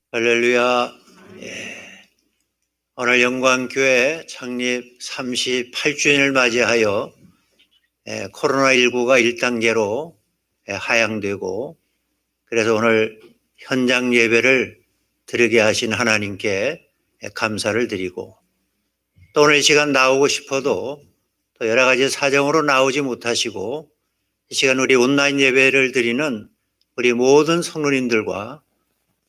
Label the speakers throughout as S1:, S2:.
S1: 할렐루야. 오늘 영광교회 창립 38주년을 맞이하여 코로나19가 1단계로 하향되고, 그래서 오늘 현장 예배를 드리게 하신 하나님께 감사를 드리고, 또 오늘 이 시간 나오고 싶어도 또 여러 가지 사정으로 나오지 못하시고 이 시간 우리 온라인 예배를 드리는 우리 모든 성도님들과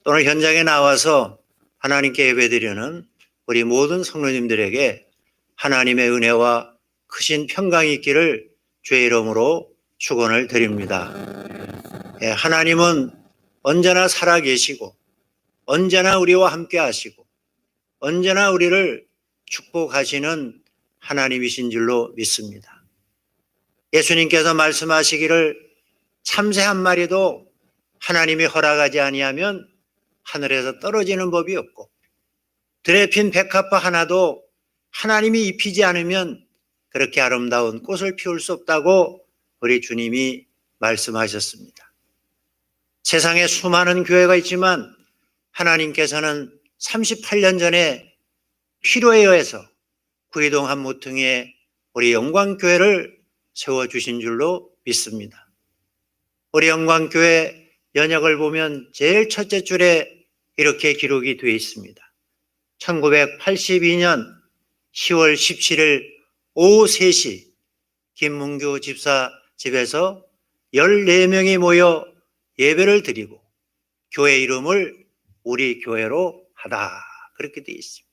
S1: 또 오늘 현장에 나와서 하나님께 예배드리는 우리 모든 성도님들에게 하나님의 은혜와 크신 평강이 있기를 주의 이름으로 축원을 드립니다. 하나님은 언제나 살아계시고 언제나 우리와 함께 하시고 언제나 우리를 축복하시는 하나님이신 줄로 믿습니다. 예수님께서 말씀하시기를 참새 한 마리도 하나님이 허락하지 아니하면 하늘에서 떨어지는 법이 없고 들에 핀 백합화 하나도 하나님이 입히지 않으면 그렇게 아름다운 꽃을 피울 수 없다고 우리 주님이 말씀하셨습니다. 세상에 수많은 교회가 있지만 하나님께서는 38년 전에 필요에 의해서 구이동 한 모퉁이에 우리 영광교회를 세워주신 줄로 믿습니다. 우리 영광교회 연역을 보면 제일 첫째 줄에 이렇게 기록이 되어 있습니다. 1982년 10월 17일 오후 3시 김문규 집사 집에서 14명이 모여 예배를 드리고 교회 이름을 우리 교회로 하다, 그렇게 되어 있습니다.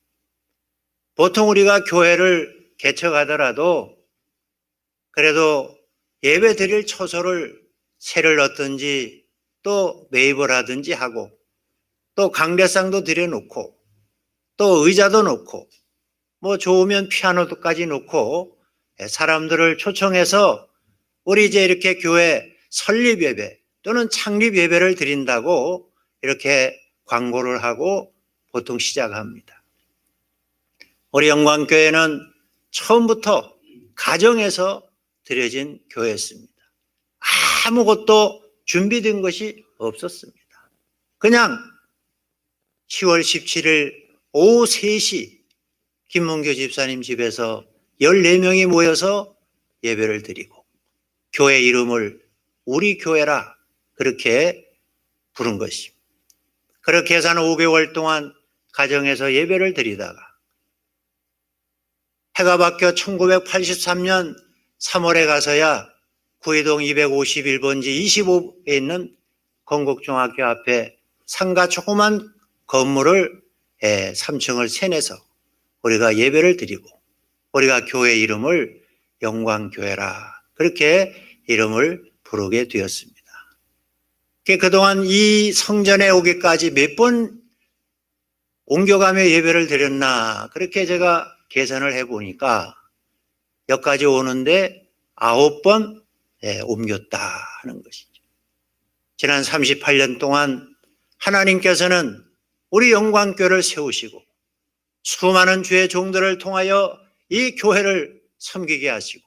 S1: 보통 우리가 교회를 개척하더라도 그래도 예배 드릴 처소를 새를 넣든지 또 매입을 하든지 하고 또 강대상도 들여놓고 또 의자도 놓고 뭐 좋으면 피아노도까지 놓고 사람들을 초청해서 우리 이제 이렇게 교회 설립 예배 또는 창립 예배를 드린다고 이렇게 광고를 하고 보통 시작합니다. 우리 영광교회는 처음부터 가정에서 드려진 교회였습니다. 아무것도 준비된 것이 없었습니다. 그냥 10월 17일 오후 3시 김문규 집사님 집에서 14명이 모여서 예배를 드리고 교회 이름을 우리 교회라 그렇게 부른 것입니다. 그렇게 해서 한 5개월 동안 가정에서 예배를 드리다가 해가 바뀌어 1983년 3월에 가서야 구이동 251번지 25에 있는 건국중학교 앞에 상가 조그만 건물을 3층을 세내서 우리가 예배를 드리고 우리가 교회 이름을 영광교회라 그렇게 이름을 부르게 되었습니다. 그동안 이 성전에 오기까지 몇 번 옮겨가며 예배를 드렸나 그렇게 제가 계산을 해보니까 여기까지 오는데 9번 옮겼다 하는 것이죠. 지난 38년 동안 하나님께서는 우리 영광교회를 세우시고 수많은 주의 종들을 통하여 이 교회를 섬기게 하시고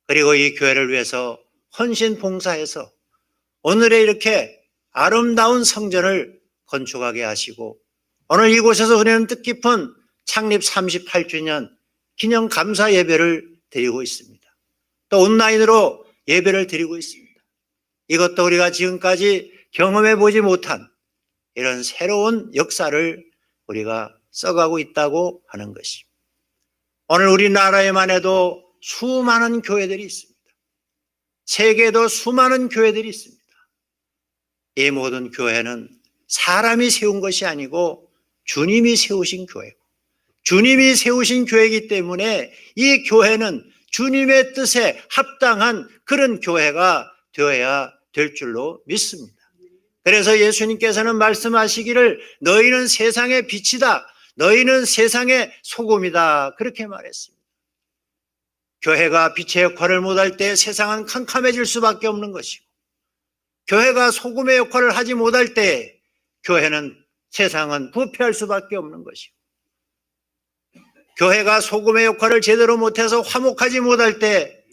S1: 그리고 이 교회를 위해서 헌신 봉사해서 오늘의 이렇게 아름다운 성전을 건축하게 하시고 오늘 이곳에서 우리는 뜻깊은 창립 38주년 기념 감사 예배를 드리고 있습니다. 또 온라인으로 예배를 드리고 있습니다. 이것도 우리가 지금까지 경험해 보지 못한 이런 새로운 역사를 우리가 써가고 있다고 하는 것입니다. 오늘 우리나라에만 해도 수많은 교회들이 있습니다. 세계에도 수많은 교회들이 있습니다. 이 모든 교회는 사람이 세운 것이 아니고 주님이 세우신 교회고 주님이 세우신 교회이기 때문에 이 교회는 주님의 뜻에 합당한 그런 교회가 되어야 될 줄로 믿습니다. 그래서 예수님께서는 말씀하시기를 너희는 세상의 빛이다. 너희는 세상의 소금이다. 그렇게 말했습니다. 교회가 빛의 역할을 못할 때 세상은 캄캄해질 수밖에 없는 것이고 교회가 소금의 역할을 하지 못할 때 세상은 부패할 수밖에 없는 것이고 교회가 소금의 역할을 제대로 못해서 화목하지 못할 때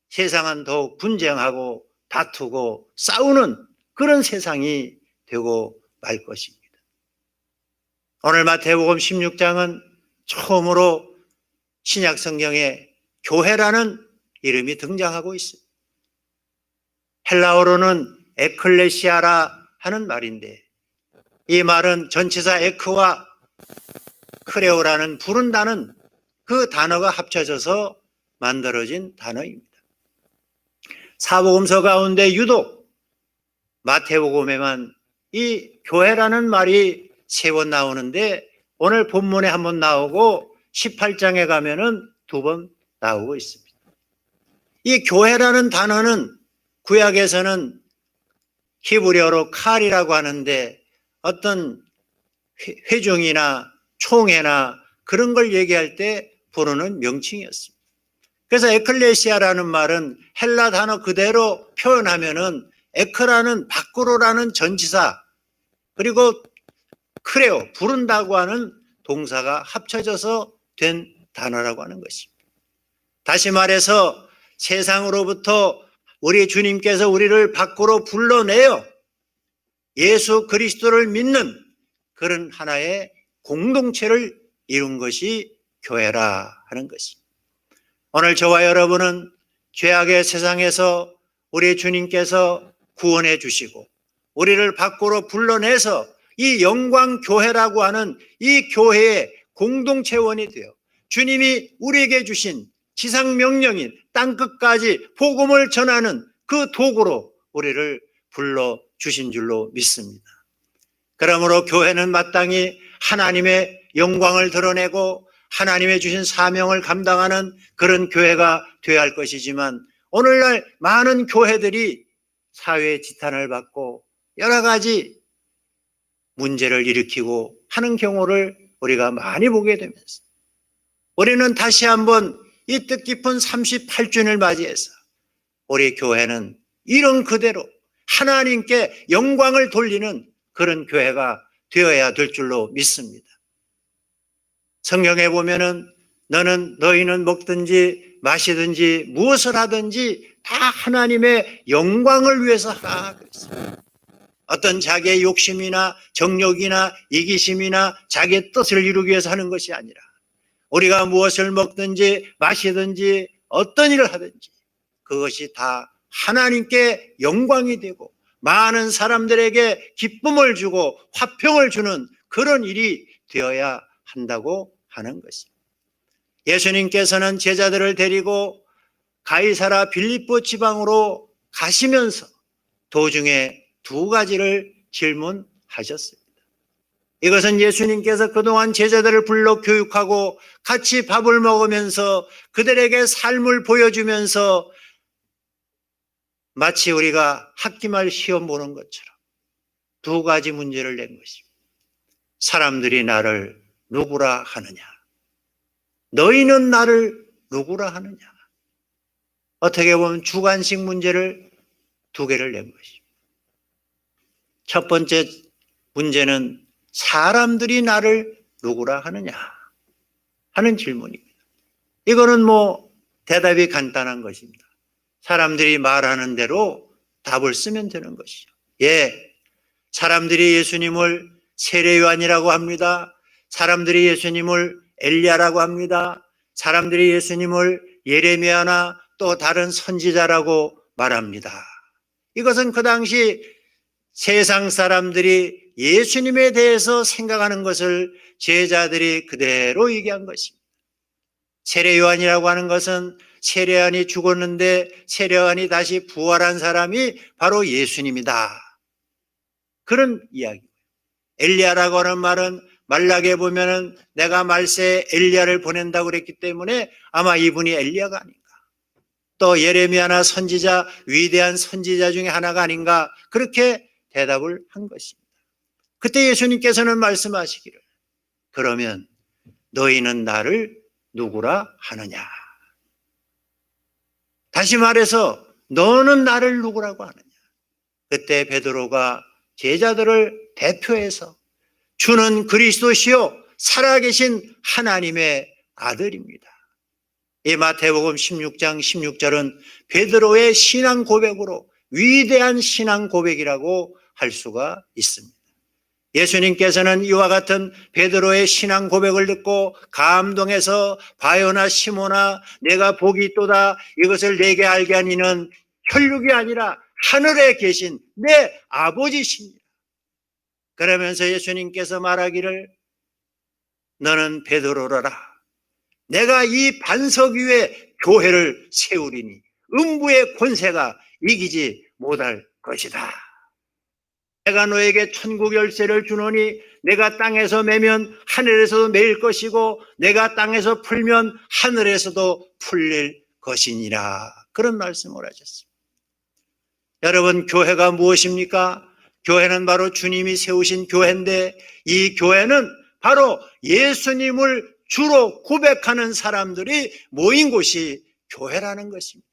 S1: 세상은 더욱 분쟁하고 다투고 싸우는 그런 세상이 되고 말 것입니다. 오늘 마태복음 16장은 처음으로 신약 성경에 교회라는 이름이 등장하고 있습니다. 헬라어로는 에클레시아라 하는 말인데, 이 말은 전치사 에크와 크레오라는 부른다는 그 단어가 합쳐져서 만들어진 단어입니다. 사복음서 가운데 유독 마태복음에만 이 교회라는 말이 3번 나오는데, 오늘 본문에 한번 나오고 18장에 가면은 2번 나오고 있습니다. 이 교회라는 단어는 구약에서는 히브리어로 칼이라고 하는데, 어떤 회중이나 총회나 그런 걸 얘기할 때 부르는 명칭이었습니다. 그래서 에클레시아라는 말은 헬라 단어 그대로 표현하면은 에크라는 밖으로라는 전치사, 그리고 크레오 부른다고 하는 동사가 합쳐져서 된 단어라고 하는 것입니다. 다시 말해서 세상으로부터 우리 주님께서 우리를 밖으로 불러내어 예수 그리스도를 믿는 그런 하나의 공동체를 이룬 것이 교회라 하는 것입니다. 오늘 저와 여러분은 죄악의 세상에서 우리 주님께서 구원해 주시고 우리를 밖으로 불러내서 이 영광교회라고 하는 이 교회의 공동체원이 되어 주님이 우리에게 주신 지상명령인 땅끝까지 복음을 전하는 그 도구로 우리를 불러주신 줄로 믿습니다. 그러므로 교회는 마땅히 하나님의 영광을 드러내고 하나님의 주신 사명을 감당하는 그런 교회가 되어야 할 것이지만, 오늘날 많은 교회들이 사회의 지탄을 받고 여러 가지 문제를 일으키고 하는 경우를 우리가 많이 보게 되면서, 우리는 다시 한번 이 뜻깊은 38주년을 맞이해서 우리 교회는 이런 그대로 하나님께 영광을 돌리는 그런 교회가 되어야 될 줄로 믿습니다. 성경에 보면은 너희는 먹든지 마시든지 무엇을 하든지 다 하나님의 영광을 위해서 하라 그랬어요. 어떤 자기의 욕심이나 정욕이나 이기심이나 자기의 뜻을 이루기 위해서 하는 것이 아니라, 우리가 무엇을 먹든지 마시든지 어떤 일을 하든지 그것이 다 하나님께 영광이 되고 많은 사람들에게 기쁨을 주고 화평을 주는 그런 일이 되어야 한다고 하는 것입니다. 예수님께서는 제자들을 데리고 가이사라 빌립보 지방으로 가시면서 도중에 2가지를 질문하셨습니다. 이것은 예수님께서 그동안 제자들을 불러 교육하고 같이 밥을 먹으면서 그들에게 삶을 보여주면서 마치 우리가 학기말 시험 보는 것처럼 2가지 문제를 낸 것입니다. 사람들이 나를 누구라 하느냐? 너희는 나를 누구라 하느냐? 어떻게 보면 주관식 문제를 2개를 낸 것입니다. 첫 번째 문제는 사람들이 나를 누구라 하느냐 하는 질문입니다. 이거는 대답이 간단한 것입니다. 사람들이 말하는 대로 답을 쓰면 되는 것이죠. 사람들이 예수님을 세례요한이라고 합니다. 사람들이 예수님을 엘리야라고 합니다. 사람들이 예수님을 예레미야나 또 다른 선지자라고 말합니다. 이것은 그 당시 세상 사람들이 예수님에 대해서 생각하는 것을 제자들이 그대로 얘기한 것입니다. 세례요한이라고 하는 것은 세례요한이 죽었는데 세례요한이 다시 부활한 사람이 바로 예수님이다, 그런 이야기예요. 엘리야라고 하는 말은 말라기에 보면은 내가 말세에 엘리야를 보낸다고 그랬기 때문에 아마 이분이 엘리야가 아닌가, 또 예레미야나 선지자, 위대한 선지자 중에 하나가 아닌가, 그렇게 대답을 한 것입니다. 그때 예수님께서는 말씀하시기를, 그러면 너희는 나를 누구라 하느냐? 다시 말해서 너는 나를 누구라고 하느냐? 그때 베드로가 제자들을 대표해서 주는 그리스도시요 살아계신 하나님의 아들입니다. 이 마태복음 16장 16절은 베드로의 신앙 고백으로 위대한 신앙 고백이라고 할 수가 있습니다. 예수님께서는 이와 같은 베드로의 신앙 고백을 듣고 감동해서 바요나 시모나 내가 복이 있도다 이것을 내게 알게 한 이는 혈육이 아니라 하늘에 계신 내 아버지십니다. 그러면서 예수님께서 말하기를 너는 베드로라 내가 이 반석 위에 교회를 세우리니 음부의 권세가 이기지 못할 것이다. 내가 너에게 천국 열쇠를 주노니 내가 땅에서 매면 하늘에서도 매일 것이고 내가 땅에서 풀면 하늘에서도 풀릴 것이니라. 그런 말씀을 하셨습니다. 여러분, 교회가 무엇입니까? 교회는 바로 주님이 세우신 교회인데 이 교회는 바로 예수님을 주로 고백하는 사람들이 모인 곳이 교회라는 것입니다.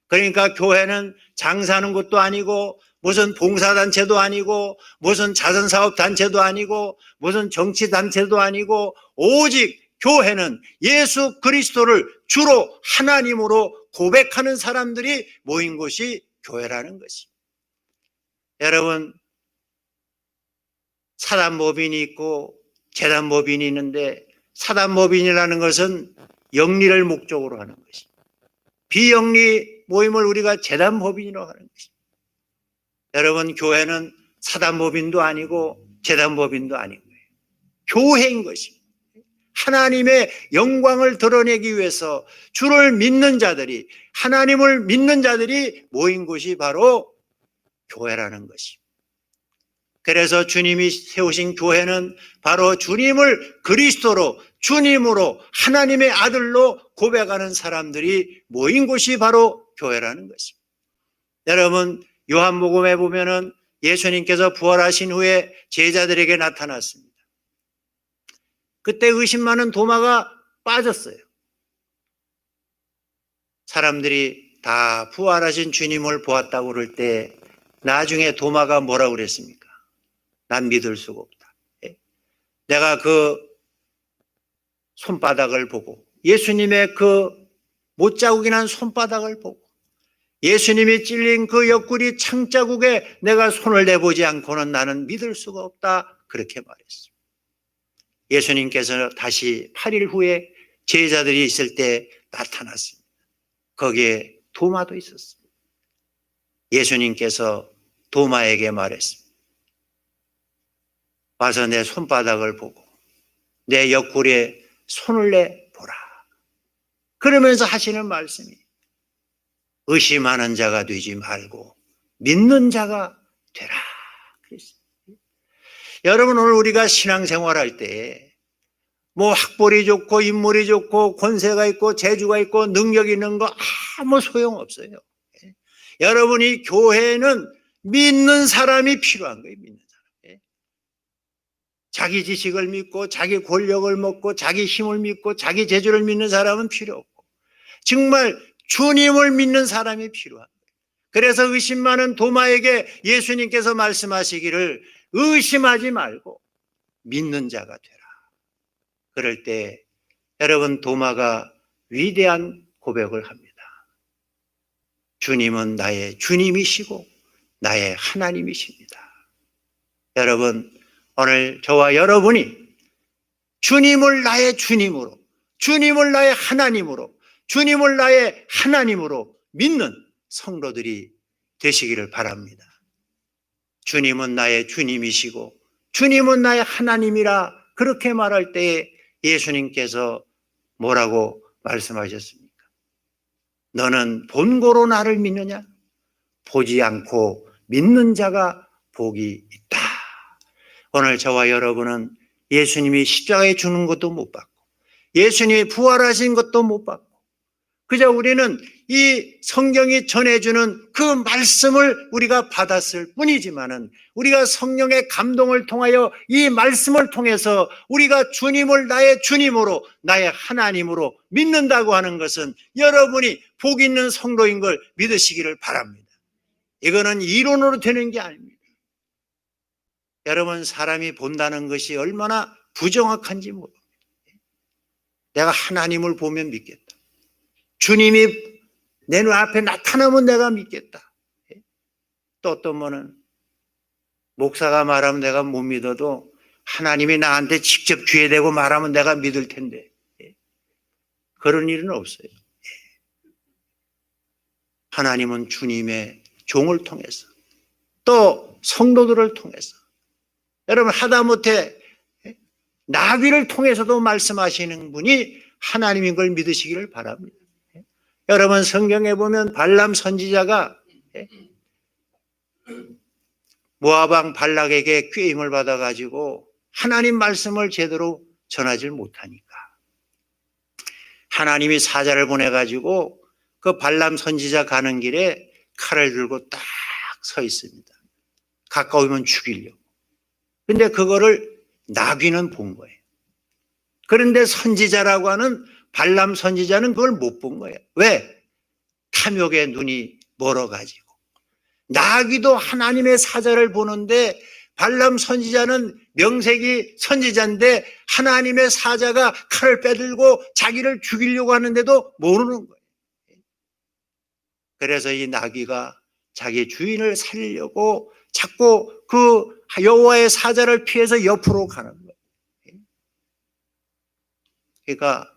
S1: 그러니까 교회는 장사하는 것도 아니고 무슨 봉사단체도 아니고 무슨 자선사업단체도 아니고 무슨 정치단체도 아니고 오직 교회는 예수 그리스도를 주로 하나님으로 고백하는 사람들이 모인 곳이 교회라는 것입니다. 여러분, 사단법인이 있고 재단법인이 있는데 사단법인이라는 것은 영리를 목적으로 하는 것입니다. 비영리 모임을 우리가 재단법인이라고 하는 것입니다. 여러분, 교회는 사단법인도 아니고 재단법인도 아닌 거예요. 교회인 것입니다. 하나님의 영광을 드러내기 위해서 주를 믿는 자들이, 하나님을 믿는 자들이 모인 곳이 바로 교회라는 것입니다. 그래서 주님이 세우신 교회는 바로 주님을 그리스도로, 주님으로, 하나님의 아들로 고백하는 사람들이 모인 곳이 바로 교회라는 것입니다. 여러분, 요한복음에 보면은 예수님께서 부활하신 후에 제자들에게 나타났습니다. 그때 의심 많은 도마가 빠졌어요. 사람들이 다 부활하신 주님을 보았다고 그럴 때 나중에 도마가 뭐라고 그랬습니까? 난 믿을 수가 없다. 내가 그 손바닥을 보고 예수님의 그 못자국이 난 손바닥을 보고 예수님이 찔린 그 옆구리 창자국에 내가 손을 대보지 않고는 나는 믿을 수가 없다. 그렇게 말했습니다. 예수님께서 다시 8일 후에 제자들이 있을 때 나타났습니다. 거기에 도마도 있었습니다. 예수님께서 도마에게 말했습니다. 와서 내 손바닥을 보고 내 옆구리에 손을 내보라. 그러면서 하시는 말씀이 의심하는 자가 되지 말고 믿는 자가 되라. 그랬습니다. 여러분, 오늘 우리가 신앙생활할 때 뭐 학벌이 좋고 인물이 좋고 권세가 있고 재주가 있고 능력이 있는 거 아무 소용없어요. 여러분이 교회는 믿는 사람이 필요한 거예요. 믿는 사람. 자기 지식을 믿고 자기 권력을 먹고 자기 힘을 믿고 자기 재주를 믿는 사람은 필요 없고 정말 주님을 믿는 사람이 필요한 거예요. 그래서 의심 많은 도마에게 예수님께서 말씀하시기를 의심하지 말고 믿는 자가 되라. 그럴 때 여러분, 도마가 위대한 고백을 합니다. 주님은 나의 주님이시고 나의 하나님이십니다. 여러분, 오늘 저와 여러분이 주님을 나의 주님으로, 주님을 나의 하나님으로, 주님을 나의 하나님으로 믿는 성도들이 되시기를 바랍니다. 주님은 나의 주님이시고 주님은 나의 하나님이라 그렇게 말할 때에 예수님께서 뭐라고 말씀하셨습니까? 너는 본고로 나를 믿느냐? 보지 않고 믿는 자가 복이 있다. 오늘 저와 여러분은 예수님이 십자가에 주는 것도 못 받고 예수님이 부활하신 것도 못 받고 그저 우리는 이 성경이 전해주는 그 말씀을 우리가 받았을 뿐이지만은 우리가 성령의 감동을 통하여 이 말씀을 통해서 우리가 주님을 나의 주님으로 나의 하나님으로 믿는다고 하는 것은 여러분이 복 있는 성도인 걸 믿으시기를 바랍니다. 이거는 이론으로 되는 게 아닙니다. 여러분, 사람이 본다는 것이 얼마나 부정확한지 모릅니다. 내가 하나님을 보면 믿겠다. 주님이 내 눈앞에 나타나면 내가 믿겠다. 또 어떤 분은 목사가 말하면 내가 못 믿어도 하나님이 나한테 직접 귀에 대고 말하면 내가 믿을 텐데 그런 일은 없어요. 하나님은 주님의 종을 통해서 또 성도들을 통해서 여러분 하다못해 나귀를 통해서도 말씀하시는 분이 하나님인 걸 믿으시기를 바랍니다. 여러분 성경에 보면 발람 선지자가 모압 왕 발락에게 꾀임을 받아가지고 하나님 말씀을 제대로 전하지 못하니까 하나님이 사자를 보내가지고 그 발람 선지자 가는 길에 칼을 들고 딱 서 있습니다. 가까우면 죽이려고. 근데 그거를 나귀는 본 거예요. 그런데 선지자라고 하는 발람 선지자는 그걸 못 본 거예요. 왜? 탐욕의 눈이 멀어가지고. 나귀도 하나님의 사자를 보는데 발람 선지자는 명색이 선지자인데 하나님의 사자가 칼을 빼들고 자기를 죽이려고 하는데도 모르는 거예요. 그래서 이 나귀가 자기 주인을 살리려고 자꾸 그 여호와의 사자를 피해서 옆으로 가는 거예요. 그러니까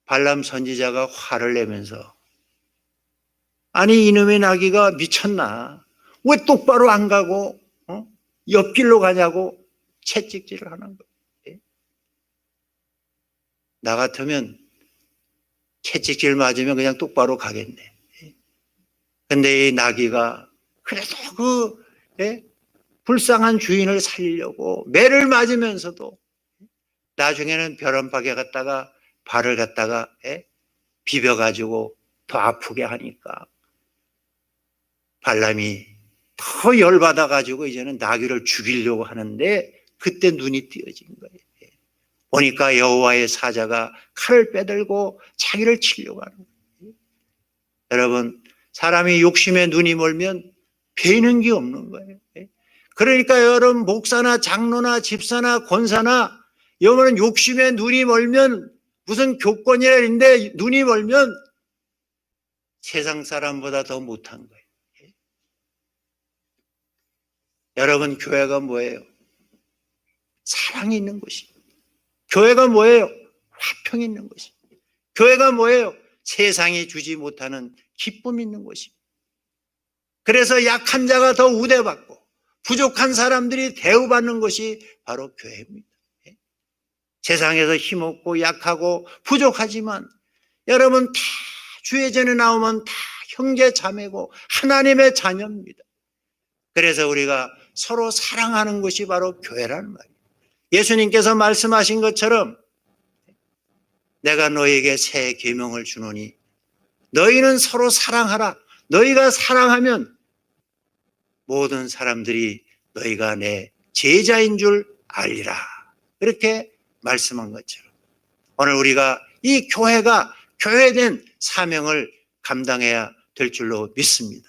S1: 발람 선지자가 화를 내면서 아니 이놈의 나귀가 미쳤나? 왜 똑바로 안 가고 옆길로 가냐고 채찍질을 하는 거예요. 나 같으면 채찍질 맞으면 그냥 똑바로 가겠네. 근데 이 나귀가 그래도 그 불쌍한 주인을 살리려고 매를 맞으면서도 나중에는 벼랑박에 갔다가 발을 갖다가 비벼가지고 더 아프게 하니까 발람이 더 열받아가지고 이제는 나귀를 죽이려고 하는데 그때 눈이 띄어진 거예요. 보니까 여호와의 사자가 칼을 빼들고 자기를 치려고 하는 거예요. 여러분 사람이 욕심에 눈이 멀면 베이는 게 없는 거예요. 그러니까 여러분 목사나 장로나 집사나 권사나 여러분은 욕심에 눈이 멀면 무슨 교권이라는데 눈이 멀면 세상 사람보다 더 못한 거예요. 여러분 교회가 뭐예요? 사랑이 있는 곳입니다. 교회가 뭐예요? 화평이 있는 곳입니다. 교회가 뭐예요? 세상이 주지 못하는 기쁨이 있는 곳입니다. 그래서 약한 자가 더 우대받고 부족한 사람들이 대우받는 것이 바로 교회입니다. 세상에서 힘없고 약하고 부족하지만 여러분 다 주의 전에 나오면 다 형제 자매고 하나님의 자녀입니다. 그래서 우리가 서로 사랑하는 것이 바로 교회라는 말이에요. 예수님께서 말씀하신 것처럼 내가 너에게 새 계명을 주노니 너희는 서로 사랑하라. 너희가 사랑하면 모든 사람들이 너희가 내 제자인 줄 알리라. 이렇게 말씀한 것처럼 오늘 우리가 이 교회가 교회된 사명을 감당해야 될 줄로 믿습니다.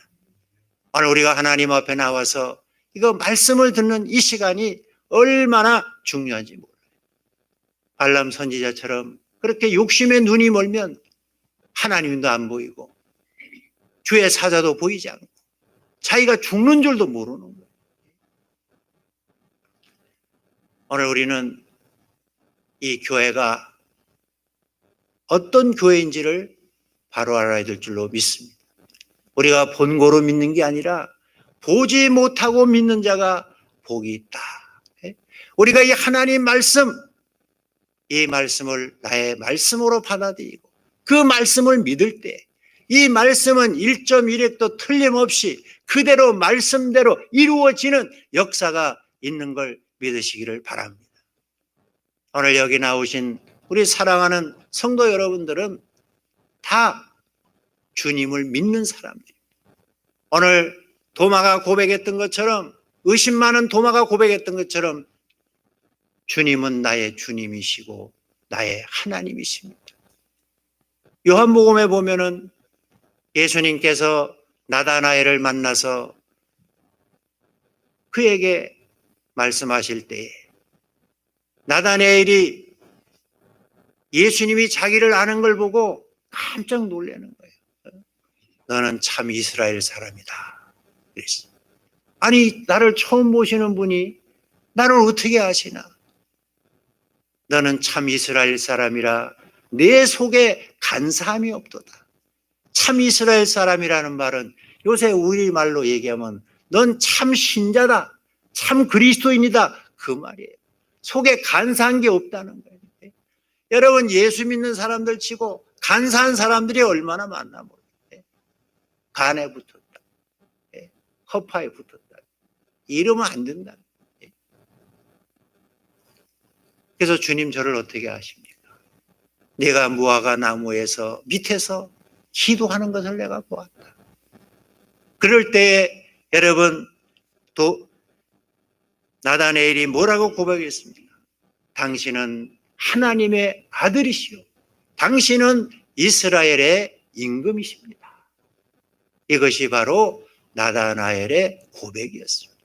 S1: 오늘 우리가 하나님 앞에 나와서 이거 말씀을 듣는 이 시간이 얼마나 중요한지 몰라요. 발람 선지자처럼 그렇게 욕심에 눈이 멀면 하나님도 안 보이고 주의 사자도 보이지 않고 자기가 죽는 줄도 모르는 거예요. 오늘 우리는 이 교회가 어떤 교회인지를 바로 알아야 될 줄로 믿습니다. 우리가 본고로 믿는 게 아니라 보지 못하고 믿는 자가 복이 있다. 우리가 이 하나님 말씀, 이 말씀을 나의 말씀으로 받아들이고 그 말씀을 믿을 때 이 말씀은 1.1획도 틀림없이 그대로 말씀대로 이루어지는 역사가 있는 걸 믿으시기를 바랍니다. 오늘 여기 나오신 우리 사랑하는 성도 여러분들은 다 주님을 믿는 사람들입니다. 오늘 도마가 고백했던 것처럼 의심 많은 도마가 고백했던 것처럼 주님은 나의 주님이시고 나의 하나님이십니다. 요한복음에 보면은 예수님께서 나다나엘을 만나서 그에게 말씀하실 때에 나다나엘이 예수님이 자기를 아는 걸 보고 깜짝 놀라는 거예요. 너는 참 이스라엘 사람이다. 그랬어요. 아니, 나를 처음 보시는 분이 나를 어떻게 아시나? 너는 참 이스라엘 사람이라 내 속에 간사함이 없도다. 참 이스라엘 사람이라는 말은 요새 우리말로 얘기하면 넌 참 신자다, 참 그리스도인이다, 그 말이에요. 속에 간사한 게 없다는 거예요. 여러분, 예수 믿는 사람들 치고 간사한 사람들이 얼마나 많나 모르겠어요. 간에 붙었다, 허파에 붙었다, 이러면 안 된다. 그래서 주님 저를 어떻게 아십니까? 내가 무화과 나무에서 밑에서 기도하는 것을 내가 보았다. 그럴 때에 여러분, 또 나다네엘이 뭐라고 고백했습니까? 당신은 하나님의 아들이시오. 당신은 이스라엘의 임금이십니다. 이것이 바로 나다나엘의 고백이었습니다.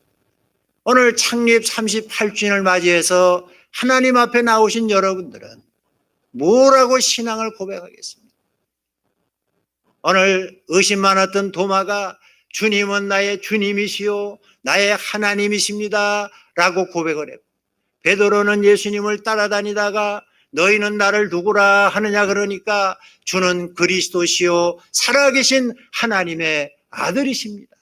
S1: 오늘 창립 38주년을 맞이해서 하나님 앞에 나오신 여러분들은 뭐라고 신앙을 고백하겠습니까? 오늘 의심 많았던 도마가 주님은 나의 주님이시요 나의 하나님이십니다 라고 고백을 했고, 베드로는 예수님을 따라다니다가 너희는 나를 누구라 하느냐 그러니까 주는 그리스도시요 살아계신 하나님의 아들이십니다.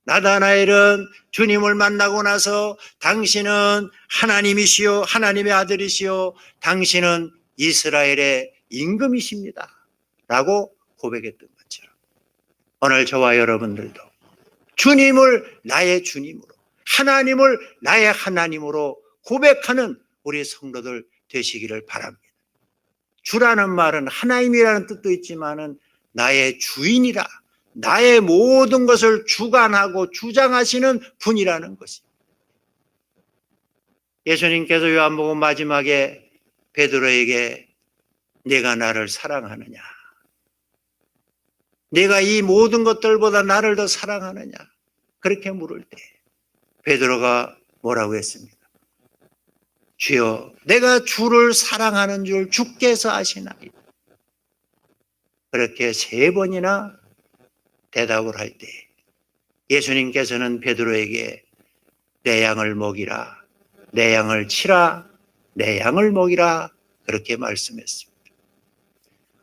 S1: 나다나엘은 주님을 만나고 나서 당신은 하나님이시요 하나님의 아들이시요 당신은 이스라엘의 임금이십니다 라고 고백했던 것처럼 오늘 저와 여러분들도 주님을 나의 주님으로, 하나님을 나의 하나님으로 고백하는 우리 성도들 되시기를 바랍니다. 주라는 말은 하나님이라는 뜻도 있지만은 나의 주인이라, 나의 모든 것을 주관하고 주장하시는 분이라는 것입니다. 예수님께서 요한복음 마지막에 베드로에게 내가 나를 사랑하느냐, 내가 이 모든 것들보다 나를 더 사랑하느냐, 그렇게 물을 때 베드로가 뭐라고 했습니까? 주여, 내가 주를 사랑하는 줄 주께서 아시나이다. 그렇게 3번이나 대답을 할 때 예수님께서는 베드로에게 내 양을 먹이라, 내 양을 치라, 내 양을 먹이라 그렇게 말씀했습니다.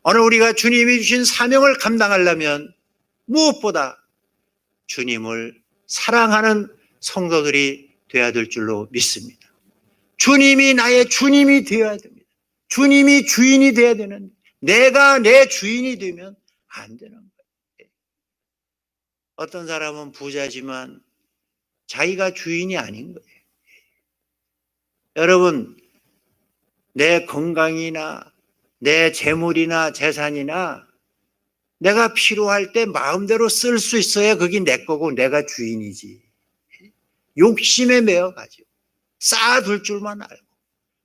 S1: 오늘 우리가 주님이 주신 사명을 감당하려면 무엇보다 주님을 사랑하는 성도들이 되어야 될 줄로 믿습니다. 주님이 나의 주님이 되어야 됩니다. 주님이 주인이 되어야 되는데 내가 내 주인이 되면 안 되는 거예요. 어떤 사람은 부자지만 자기가 주인이 아닌 거예요. 여러분, 내 건강이나 내 재물이나 재산이나 내가 필요할 때 마음대로 쓸 수 있어야 그게 내 거고 내가 주인이지. 욕심에 매여가지고 쌓아둘 줄만 알고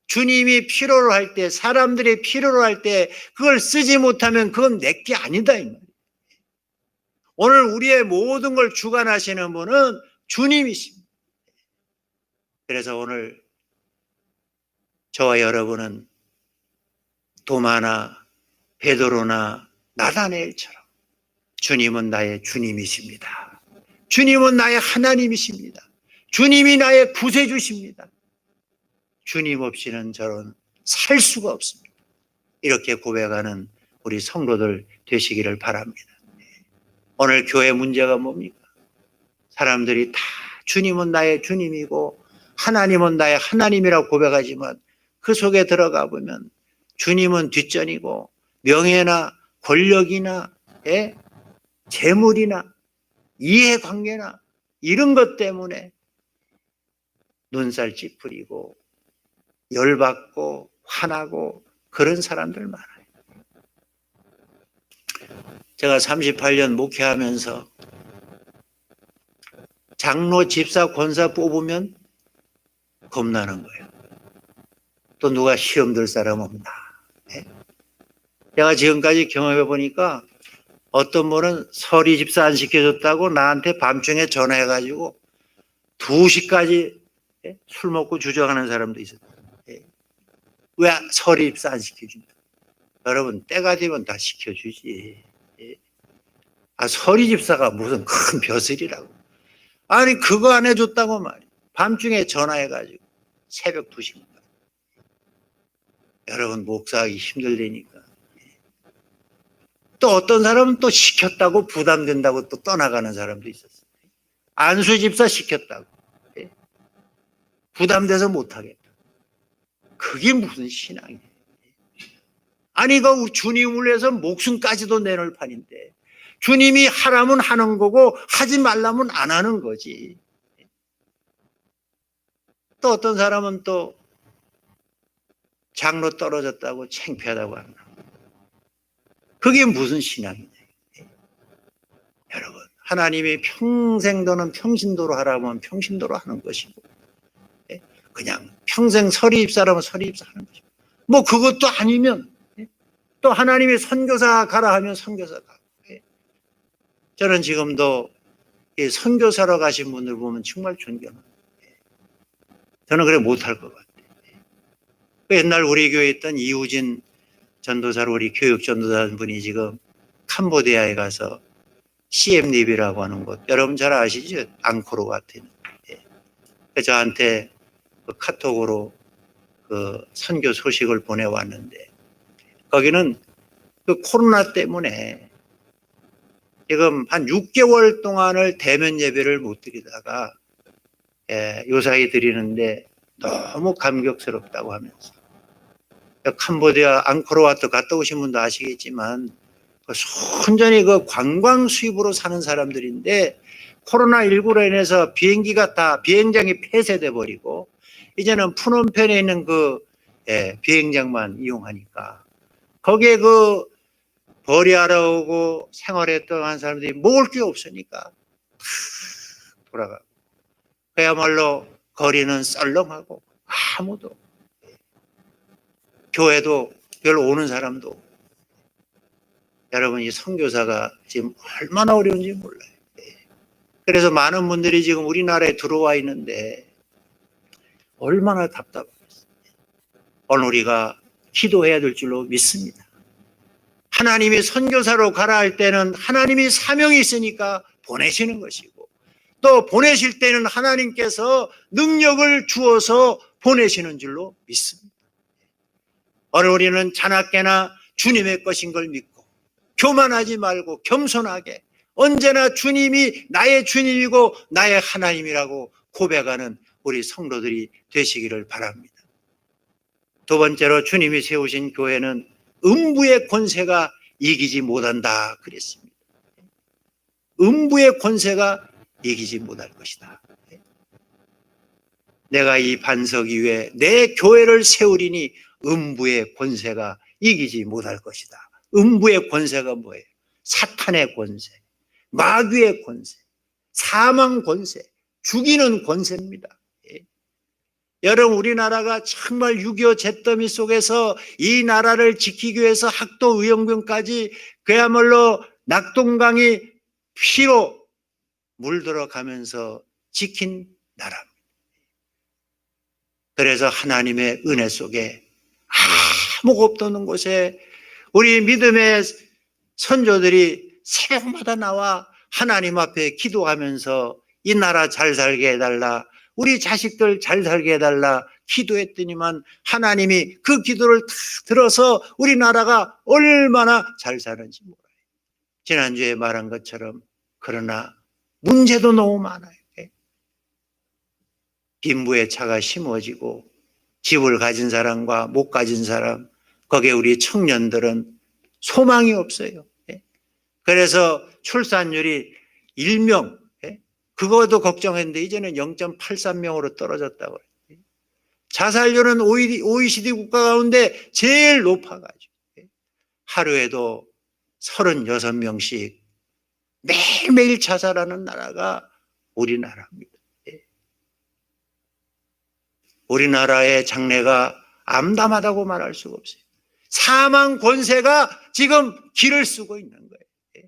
S1: 주님이 필요로 할 때, 사람들이 필요로 할 때 그걸 쓰지 못하면 그건 내 게 아니다 이 말이에요. 오늘 우리의 모든 걸 주관하시는 분은 주님이십니다. 그래서 오늘 저와 여러분은 도마나 베드로나 나다네엘처럼 주님은 나의 주님이십니다. 주님은 나의 하나님이십니다. 주님이 나의 구세주십니다. 주님 없이는 저는 살 수가 없습니다. 이렇게 고백하는 우리 성도들 되시기를 바랍니다. 오늘 교회 문제가 뭡니까? 사람들이 다 주님은 나의 주님이고 하나님은 나의 하나님이라고 고백하지만 그 속에 들어가 보면 주님은 뒷전이고 명예나 권력이나 재물이나 이해관계나 이런 것 때문에 눈살 찌푸리고 열받고 화나고 그런 사람들 많아요. 제가 38년 목회하면서 장로, 집사, 권사 뽑으면 겁나는 거예요. 또 누가 시험 들 사람 없나. 제가 지금까지 경험해 보니까 어떤 분은 서리 집사 안 시켜줬다고 나한테 밤중에 전화해가지고 2시까지 술 먹고 주저하는 사람도 있었어요. 왜 서리 집사 안 시켜준다? 여러분, 때가 되면 다 시켜주지. 서리 집사가 무슨 큰 벼슬이라고. 아니 그거 안 해줬다고 말이야. 밤중에 전화해가지고 새벽 2시입니다. 여러분 목사하기 힘들다니까. 또 어떤 사람은 또 시켰다고 부담된다고 또 떠나가는 사람도 있었어요. 안수 집사 시켰다고. 부담돼서 못하겠다. 그게 무슨 신앙이에요. 아니 그 주님을 위해서 목숨까지도 내놓을 판인데 주님이 하라면 하는 거고 하지 말라면 안 하는 거지. 또 어떤 사람은 또 장로 떨어졌다고 창피하다고 합니다. 그게 무슨 신앙이냐. 여러분 하나님이 평생도는 평신도로 하라면 평신도로 하는 것이고 그냥 평생 서리입사라면 서리입사 하는 것이고 뭐 그것도 아니면 또 하나님이 선교사 가라 하면 선교사 가고. 저는 지금도 선교사로 가신 분들 보면 정말 존경합니다. 저는 그래 못할 것 같아요. 옛날 우리 교회에 있던 이우진 전도사로 우리 교육 전도사 분이 지금 캄보디아에 가서 CM립이라고 하는 곳, 여러분 잘 아시죠? 앙코르와트는. 저한테 그 카톡으로 그 선교 소식을 보내왔는데 거기는 그 코로나 때문에 지금 한 6개월 동안을 대면 예배를 못 드리다가 요사이 드리는데 너무 감격스럽다고 하면서 캄보디아 앙코르와트 갔다 오신 분도 아시겠지만 순전히 그 관광 수입으로 사는 사람들인데 코로나19로 인해서 비행기가 다 비행장이 폐쇄돼 버리고 이제는 푸놈펜에 있는 그 비행장만 이용하니까 거기에 그 벌이하러 오고 생활했던 한 사람들이 먹을 게 없으니까 다 돌아가고 그야말로 거리는 썰렁하고 아무도 교회도 별로 오는 사람도 없고. 여러분 이 선교사가 지금 얼마나 어려운지 몰라요. 그래서 많은 분들이 지금 우리나라에 들어와 있는데 얼마나 답답하겠어요. 오늘 우리가 기도해야 될 줄로 믿습니다. 하나님이 선교사로 가라 할 때는 하나님이 사명이 있으니까 보내시는 것이고 또 보내실 때는 하나님께서 능력을 주어서 보내시는 줄로 믿습니다. 오늘 우리는 자나깨나 주님의 것인 걸 믿고 교만하지 말고 겸손하게 언제나 주님이 나의 주님이고 나의 하나님이라고 고백하는 우리 성도들이 되시기를 바랍니다. 두 번째로 주님이 세우신 교회는 음부의 권세가 이기지 못한다 그랬습니다. 음부의 권세가 이기지 못할 것이다. 내가 이 반석 위에 내 교회를 세우리니 음부의 권세가 이기지 못할 것이다. 음부의 권세가 뭐예요? 사탄의 권세, 마귀의 권세, 사망 권세, 죽이는 권세입니다. 여러분 우리나라가 정말 6.25 잿더미 속에서 이 나라를 지키기 위해서 학도 의용군까지 그야말로 낙동강이 피로 물들어가면서 지킨 나라입니다. 그래서 하나님의 은혜 속에 아무것도 없는 곳에 우리 믿음의 선조들이 새벽마다 나와 하나님 앞에 기도하면서 이 나라 잘 살게 해달라, 우리 자식들 잘 살게 해달라 기도했더니만 하나님이 그 기도를 다 들어서 우리나라가 얼마나 잘 사는지 몰라요. 지난주에 말한 것처럼 그러나 문제도 너무 많아요. 빈부의 차가 심어지고 집을 가진 사람과 못 가진 사람, 거기에 우리 청년들은 소망이 없어요. 그래서 출산율이 1명, 그것도 걱정했는데 이제는 0.83명으로 떨어졌다고 해요. 자살률은 OECD 국가 가운데 제일 높아가지고 하루에도 36명씩 매일매일 자살하는 나라가 우리나라입니다. 우리나라의 장래가 암담하다고 말할 수가 없어요. 사망 권세가 지금 길을 쓰고 있는 거예요.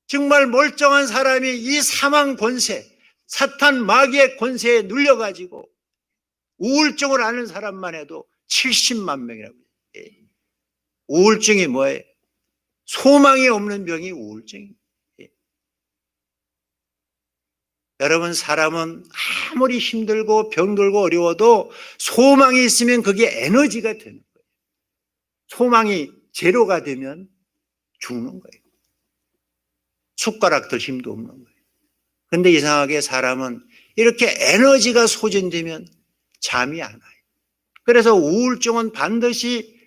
S1: 정말 멀쩡한 사람이 이 사망 권세, 사탄 마귀의 권세에 눌려가지고 우울증을 앓는 사람만 해도 70만 명이라고 해요. 우울증이 뭐예요? 소망이 없는 병이 우울증입니다. 여러분, 사람은 아무리 힘들고 병들고 어려워도 소망이 있으면 그게 에너지가 되는 거예요. 소망이 제로가 되면 죽는 거예요. 숟가락 들 힘도 없는 거예요. 근데 이상하게 사람은 이렇게 에너지가 소진되면 잠이 안 와요. 그래서 우울증은 반드시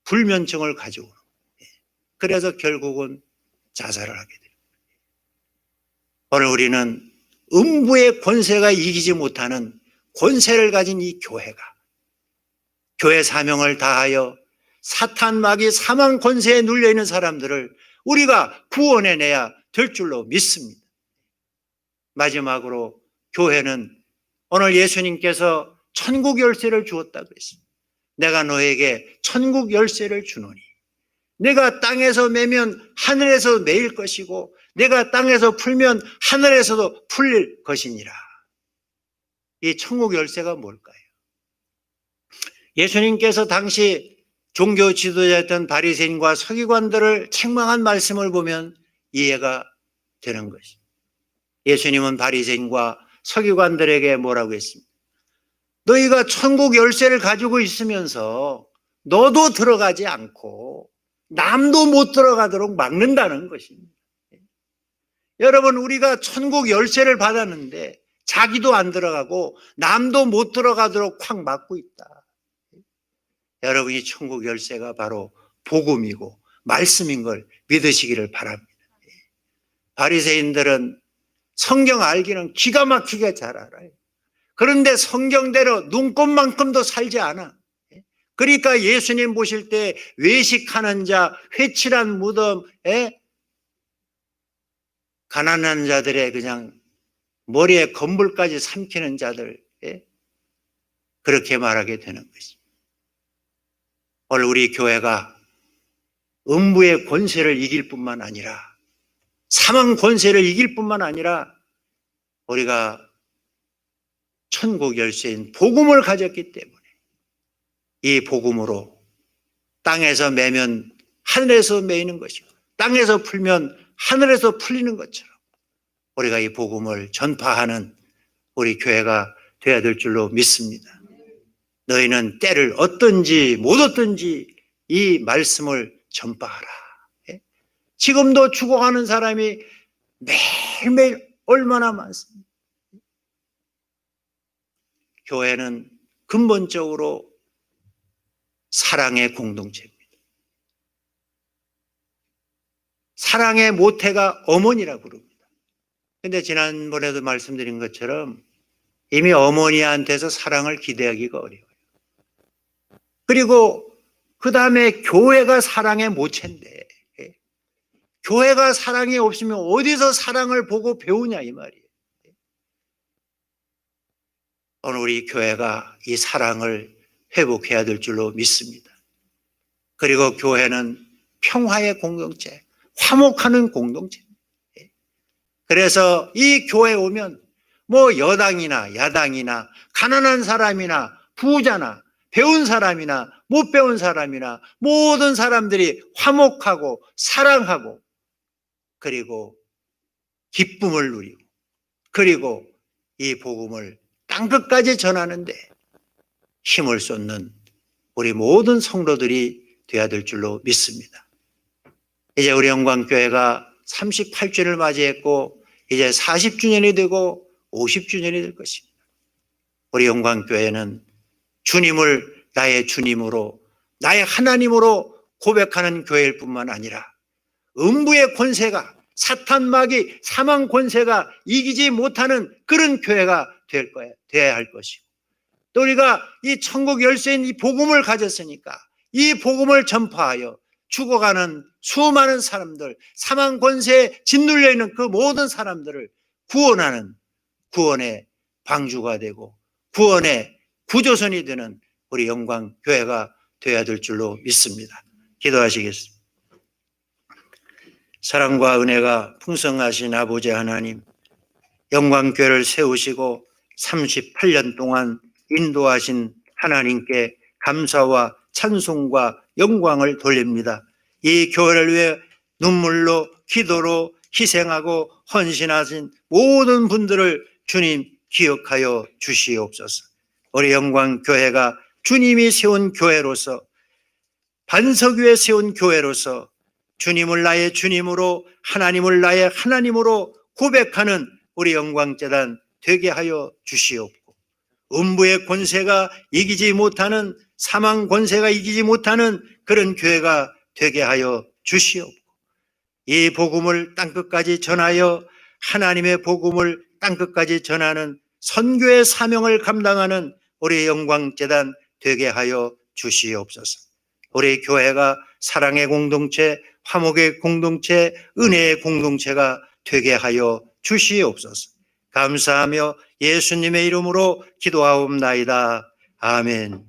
S1: 불면증을 가져오는 거예요. 그래서 결국은 자살을 하게 돼요. 오늘 우리는 음부의 권세가 이기지 못하는 권세를 가진 이 교회가 교회 사명을 다하여 사탄 마귀 사망 권세에 눌려있는 사람들을 우리가 구원해내야 될 줄로 믿습니다. 마지막으로 교회는 오늘 예수님께서 천국 열쇠를 주었다고 했습니다. 내가 너에게 천국 열쇠를 주노니 내가 땅에서 매면 하늘에서 매일 것이고 내가 땅에서 풀면 하늘에서도 풀릴 것이니라. 이 천국 열쇠가 뭘까요? 예수님께서 당시 종교 지도자였던 바리새인과 서기관들을 책망한 말씀을 보면 이해가 되는 것입니다. 예수님은 바리새인과 서기관들에게 뭐라고 했습니까? 너희가 천국 열쇠를 가지고 있으면서 너도 들어가지 않고 남도 못 들어가도록 막는다는 것입니다. 여러분, 우리가 천국 열쇠를 받았는데 자기도 안 들어가고 남도 못 들어가도록 콱 막고 있다. 여러분이 천국 열쇠가 바로 복음이고 말씀인 걸 믿으시기를 바랍니다. 바리새인들은 성경 알기는 기가 막히게 잘 알아요. 그런데 성경대로 눈꼽만큼도 살지 않아. 그러니까 예수님 보실 때 외식하는 자, 회칠한 무덤에 가난한 자들의 그냥 머리에 건물까지 삼키는 자들, 그렇게 말하게 되는 것입니다. 오늘 우리 교회가 음부의 권세를 이길 뿐만 아니라 사망 권세를 이길 뿐만 아니라 우리가 천국 열쇠인 복음을 가졌기 때문에 이 복음으로 땅에서 매면 하늘에서 매이는 것이고 땅에서 풀면 하늘에서 풀리는 것처럼 우리가 이 복음을 전파하는 우리 교회가 되어야 될 줄로 믿습니다. 너희는 때를 얻든지 못 얻든지 이 말씀을 전파하라. 지금도 죽어가는 사람이 매일매일 얼마나 많습니다. 교회는 근본적으로 사랑의 공동체입니다. 사랑의 모태가 어머니라고 부릅니다. 그런데 지난번에도 말씀드린 것처럼 이미 어머니한테서 사랑을 기대하기가 어려워요. 그리고 그 다음에 교회가 사랑의 모체인데 교회가 사랑이 없으면 어디서 사랑을 보고 배우냐 이 말이에요. 오늘 우리 교회가 이 사랑을 회복해야 될 줄로 믿습니다. 그리고 교회는 평화의 공동체, 화목하는 공동체입니다. 그래서 이 교회에 오면 뭐 여당이나 야당이나 가난한 사람이나 부자나 배운 사람이나 못 배운 사람이나 모든 사람들이 화목하고 사랑하고 그리고 기쁨을 누리고 그리고 이 복음을 땅끝까지 전하는데 힘을 쏟는 우리 모든 성도들이 되어야 될 줄로 믿습니다. 이제 우리 영광교회가 38주년을 맞이했고 이제 40주년이 되고 50주년이 될 것입니다. 우리 영광교회는 주님을 나의 주님으로 나의 하나님으로 고백하는 교회일 뿐만 아니라 음부의 권세가 사탄 마귀 사망 권세가 이기지 못하는 그런 교회가 되어야 할 것이고 또 우리가 이 천국 열쇠인 이 복음을 가졌으니까 이 복음을 전파하여 죽어가는 수많은 사람들 사망 권세에 짓눌려 있는 그 모든 사람들을 구원하는 구원의 방주가 되고 구원의 구조선이 되는 우리 영광교회가 되어야 될 줄로 믿습니다. 기도하시겠습니다. 사랑과 은혜가 풍성하신 아버지 하나님, 영광교회를 세우시고 38년 동안 인도하신 하나님께 감사와 찬송과 영광을 돌립니다. 이 교회를 위해 눈물로 기도로 희생하고 헌신하신 모든 분들을 주님 기억하여 주시옵소서. 우리 영광교회가 주님이 세운 교회로서, 반석 위에 세운 교회로서 주님을 나의 주님으로, 하나님을 나의 하나님으로 고백하는 우리 영광재단 되게 하여 주시옵고, 음부의 권세가 이기지 못하는, 사망 권세가 이기지 못하는 그런 교회가 되게 하여 주시옵고, 이 복음을 땅끝까지 전하여 하나님의 복음을 땅끝까지 전하는 선교의 사명을 감당하는 우리 영광재단 되게 하여 주시옵소서. 우리 교회가 사랑의 공동체, 화목의 공동체, 은혜의 공동체가 되게 하여 주시옵소서. 감사하며 예수님의 이름으로 기도하옵나이다. 아멘.